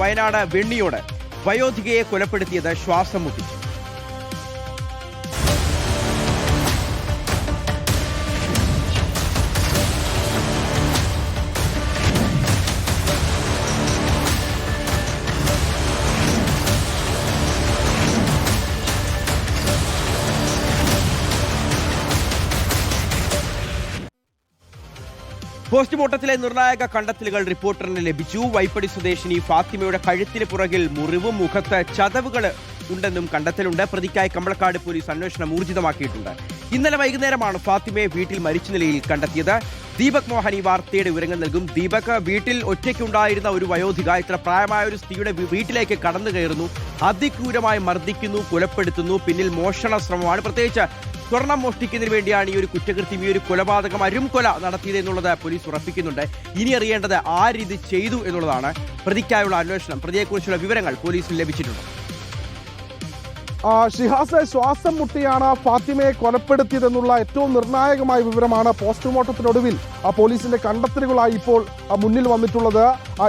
വയനാട് വെണ്ണിയോട് വയോധികയെ കൊലപ്പെടുത്തിയത് ശ്വാസം മുട്ടിച്ചു. പോസ്റ്റ്മോർട്ടത്തിലെ നിർണായക കണ്ടെത്തലുകൾ റിപ്പോർട്ടറിന് ലഭിച്ചു. വൈപ്പടി സ്വദേശിനി ഫാത്തിമയുടെ കഴുത്തിന് പുറകിൽ മുറിവും മുഖത്ത് ചതവുകൾ ഉണ്ടെന്നും കണ്ടെത്തലുണ്ട്. പ്രതിക്കായി കമ്പളക്കാട് പോലീസ് അന്വേഷണം ഊർജിതമാക്കിയിട്ടുണ്ട്. ഇന്നലെ വൈകുന്നേരമാണ് ഫാത്തിമയെ വീട്ടിൽ മരിച്ച നിലയിൽ കണ്ടെത്തിയത്. ദീപക് മോഹൻ ഈ വാർത്തയുടെ വിവരങ്ങൾ നൽകും. ദീപക്, വീട്ടിൽ ഒറ്റയ്ക്കുണ്ടായിരുന്ന ഒരു വയോധിക ഇത്ര പ്രായമായ ഒരു സ്ത്രീയുടെ വീട്ടിലേക്ക് കടന്നു കയറുന്നു, അതിക്രൂരമായി മർദ്ദിക്കുന്നു, കൊലപ്പെടുത്തുന്നു. പിന്നിൽ മോഷണ ശ്രമമാണ്. പ്രത്യേകിച്ച് സ്വർണം മോഷ്ടിക്കുന്നതിന് വേണ്ടിയാണ് ഈ ഒരു കുറ്റകൃത്യം, ഈ ഒരു കൊലപാതകം, അരുംകൊല നടത്തിയത് എന്നുള്ളത് പോലീസ് ഉറപ്പിക്കുന്നുണ്ട്. ഇനി അറിയേണ്ടത് ആരിത് ചെയ്തു എന്നുള്ളതാണ്. പ്രതിക്കായുള്ള അന്വേഷണം, പ്രതിയെക്കുറിച്ചുള്ള വിവരങ്ങൾ പോലീസിന് ലഭിച്ചിട്ടുണ്ട്. ഷിഹാസ്, ശ്വാസം മുട്ടിയാണ് ഫാത്തിമയെ കൊലപ്പെടുത്തിയതെന്നുള്ള ഏറ്റവും നിർണായകമായ വിവരമാണ് പോസ്റ്റ്മോർട്ടത്തിനൊടുവിൽ പോലീസിന്റെ കണ്ടെത്തലുകളായി ഇപ്പോൾ മുന്നിൽ വന്നിട്ടുള്ളത്.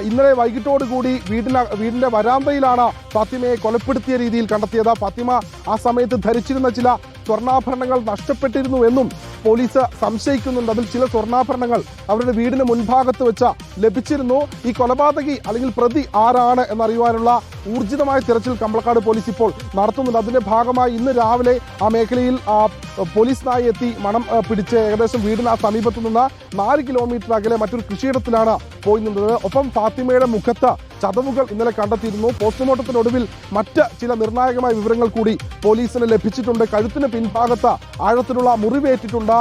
ഇന്നലെ വൈകിട്ടോടുകൂടി വീടിന്റെ വരാന്തയിലാണ് ഫാത്തിമയെ കൊലപ്പെടുത്തിയ രീതിയിൽ കണ്ടെത്തിയത്. ഫാത്തിമ ആ സമയത്ത് ധരിച്ചിരുന്ന ചില സ്വർണ്ണാഭരണങ്ങൾ നഷ്ടപ്പെട്ടിരുന്നു എന്നും പോലീസ് സംശയിക്കുന്നുണ്ട്. അതിൽ ചില സ്വർണ്ണാഭരണങ്ങൾ അവരുടെ വീടിന് മുൻഭാഗത്ത് വെച്ച് ലഭിച്ചിരുന്നു. ഈ കൊലപാതകി അല്ലെങ്കിൽ പ്രതി ആരാണ് എന്നറിയുവാനുള്ള ഊർജിതമായ തിരച്ചിൽ കമ്പളക്കാട് പോലീസ് ഇപ്പോൾ നടത്തുന്നുണ്ട്. അതിന്റെ ഭാഗമായി ഇന്ന് രാവിലെ ആ മേഖലയിൽ പോലീസ് നായ എത്തി മണം പിടിച്ച് ഏകദേശം വീടിന് ആ സമീപത്തു നിന്ന് 4 കിലോമീറ്റർ അകലെ മറ്റൊരു കൃഷിയിടത്തിലാണ് പോയി നിന്നത്. ഒപ്പം ഫാത്തിമയുടെ മുഖത്ത് ചതവുകൾ ഇന്നലെ കണ്ടെത്തിയിരുന്നു. പോസ്റ്റ്മോർട്ടത്തിനൊടുവിൽ മറ്റ് ചില നിർണായകമായ വിവരങ്ങൾ കൂടി പോലീസിന് ലഭിച്ചിട്ടുണ്ട്. കഴുത്തിന് പിൻഭാഗത്ത് ആഴത്തിലുള്ള മുറിവേറ്റിട്ടുണ്ട്.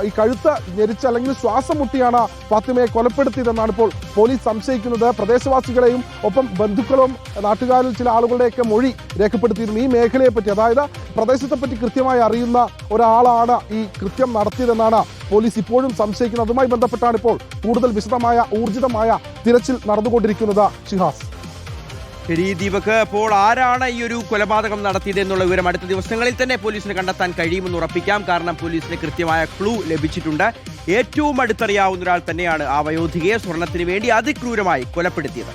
ഈ കഴുത്ത് ഞെരിച്ച് അല്ലെങ്കിൽ ശ്വാസം മുട്ടിയാണ് ഫാത്തിമയെ കൊലപ്പെടുത്തിയതെന്നാണ് ഇപ്പോൾ പോലീസ് സംശയിക്കുന്നത്. പ്രദേശവാസികളെയും ഒപ്പം ബന്ധുക്കളും നാട്ടുകാരിൽ ചില ആളുകളുടെയൊക്കെ മൊഴി രേഖപ്പെടുത്തിയിരുന്നു. ഈ മേഖലയെ പറ്റി, അതായത് പ്രദേശത്തെ പറ്റി കൃത്യമായി അറിയുന്ന ഒരാളാണ് ഈ കൃത്യം നടത്തിയതെന്നാണ് പോലീസ് ഇപ്പോഴും സംശയിക്കുന്നത്. അതുമായി ബന്ധപ്പെട്ടാണ് ഇപ്പോൾ കൂടുതൽ വിശദമായ ഊർജിതമായ തിരച്ചിൽ നടന്നുകൊണ്ടിരിക്കുന്നത്. ഷിഹാസ്, ശരി ദീപക്, അപ്പോൾ ആരാണ് ഈ ഒരു കൊലപാതകം നടത്തിയത് എന്നുള്ള വിവരം അടുത്ത ദിവസങ്ങളിൽ തന്നെ പോലീസിന് കണ്ടെത്താൻ കഴിയുമെന്ന് ഉറപ്പിക്കാം. കാരണം പോലീസിന് കൃത്യമായ ക്ലൂ ലഭിച്ചിട്ടുണ്ട്. ഏറ്റവും അടുത്തറിയാവുന്ന ഒരാൾ തന്നെയാണ് ആ വയോധികയെ സ്വർണത്തിന് വേണ്ടി അതിക്രൂരമായി കൊലപ്പെടുത്തിയത്.